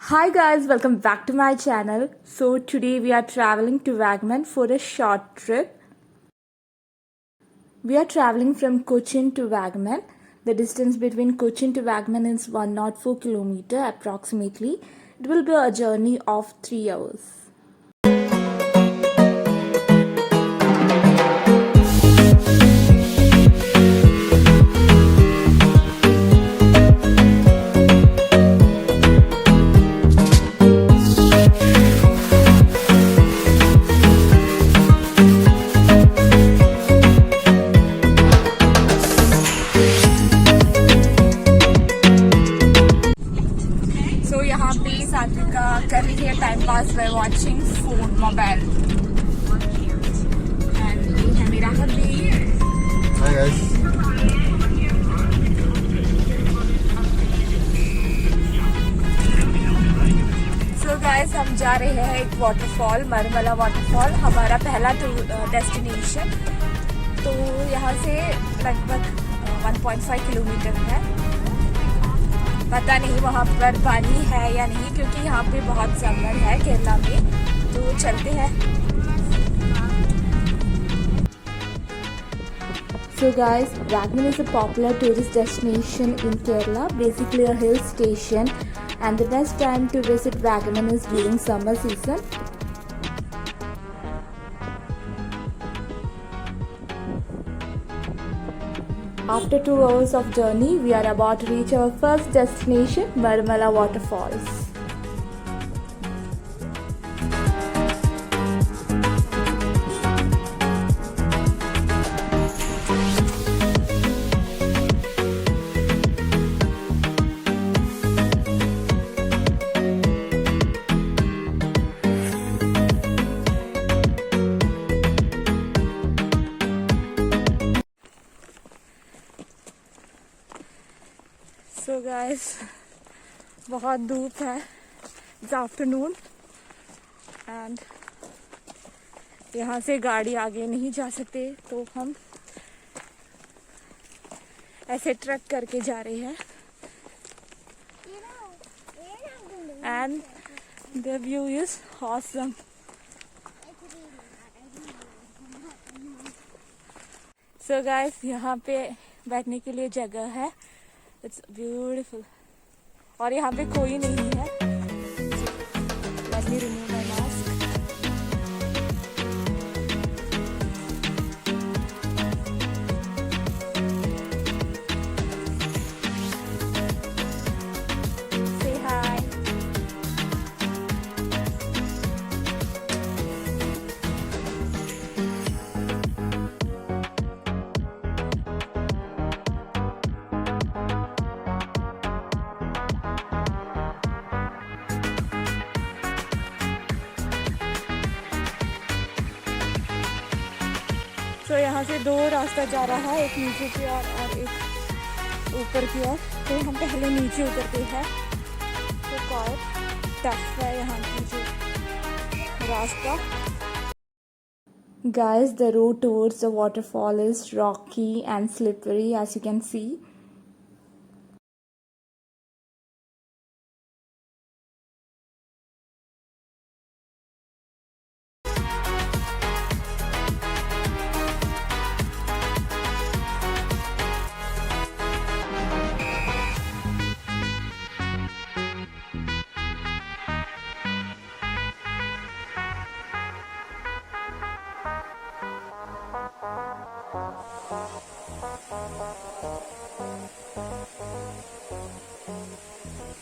Hi guys, welcome back to my channel. So today we are traveling to Vagamon for a short trip. We are traveling from Cochin to Vagamon. The distance between Cochin to Vagamon is 104 km approximately. It will be a journey of 3 hours. कर रही है time pass by watching phone mobile and ये है मेरा हबी। Hi guys. So guys हम जा रहे हैं एक वाटरफॉल, मरमला वाटरफॉल, हमारा पहला डेस्टिनेशन। तो यहाँ से लगभग 1.5 किलोमीटर है। पता नहीं वहाँ पर पानी है या नहीं, क्योंकि यहाँ पे बहुत जंगल है केरला में। तो चलते हैं। So guys, Vagamon is a popular tourist destination in Kerala, basically a hill station, and the best time to visit Vagamon is during summer season. After 2 hours of journey, we are about to reach our first destination, Maramala Waterfalls. So guys, बहुत धूप है, it's afternoon and यहाँ से गाड़ी आगे नहीं जा सकते, तो हम ऐसे ट्रक करके जा रहे हैं। And the view is awesome. So guys, यहाँ पे बैठने के लिए जगह है। It's beautiful. और यहाँ पे कोई नहीं है। Let me remove my mask. Say hi. तो यहाँ से 2 रास्ता जा रहा है, एक नीचे की ओर और एक ऊपर की ओर। तो हम पहले नीचे उतरते हैं। तो बहुत टफ है यहाँ की जो रास्ता। Guys, the road towards the waterfall is rocky and slippery, as you can see.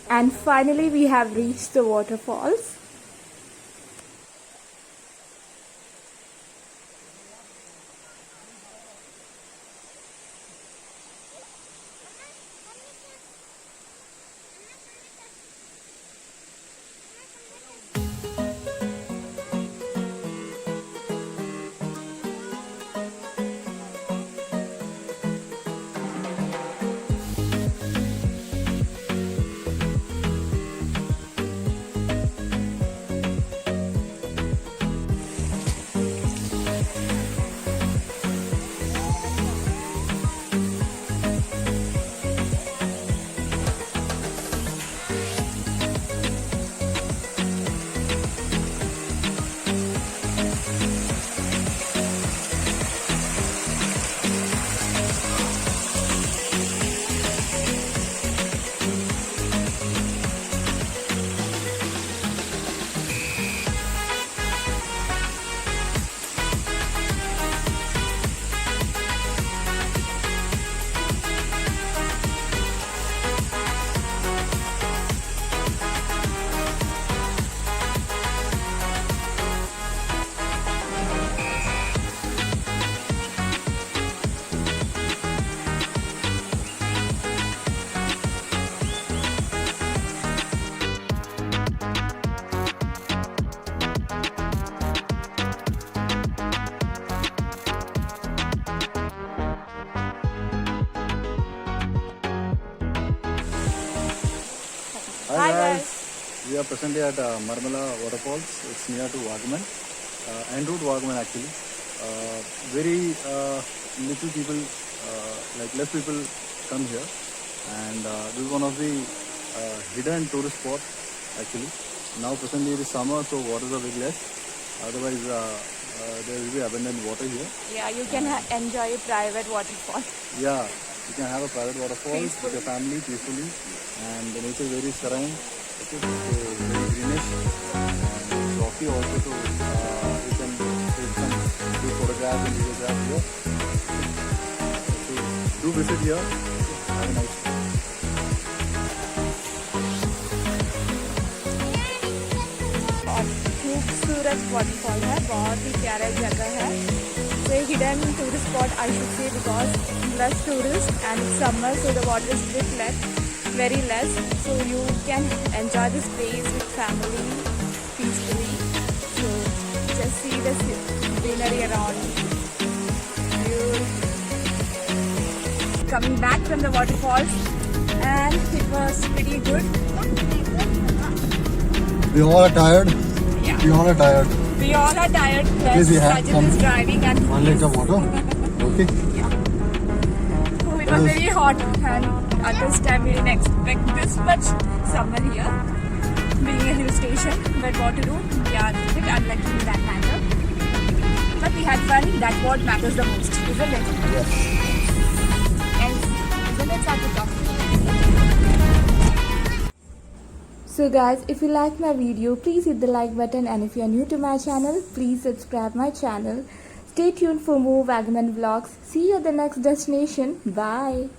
And finally we have reached the waterfalls. Hi guys. We are presently at Maramala Waterfalls. It's near to Vagamon, en route Vagamon actually. Very little people, like less people come here, and this is one of the hidden tourist spot actually. Now presently it is summer, so waters are very less. Otherwise, there will be abundant water here. Yeah, you can enjoy a private waterfall. Yeah, you can have a private waterfall with your family peacefully, and the nature is very serene. Okay, so very greenish and rocky also. So you can take some good photographs and videographs here. So do visit here. Have a nice day. खूबसूरत waterfall है, बहुत ही प्यारा जगह है. It's a hidden tourist spot, I should say, because less tourists and it's summer, so the water is bit less, very less. So you can enjoy this place with family peacefully. So just see the scenery around you. Coming back from the waterfalls, and it was pretty good. We all are tired. Yeah. We all are tired. We all are tired. Plus, Please, we have Rajat is driving and 1 liter of water. Okay. yeah. So it was very hot, and at this time we didn't expect this much summer here, being a hill station. But what to do? We are a bit unlucky in that matter. But we had fun. That's what matters the most, isn't it? Yes. And isn't it such a talk? So guys, if you like my video, please hit the like button, and if you are new to my channel, please subscribe my channel. Stay tuned for more vagamon vlogs. See you at the next destination. Bye.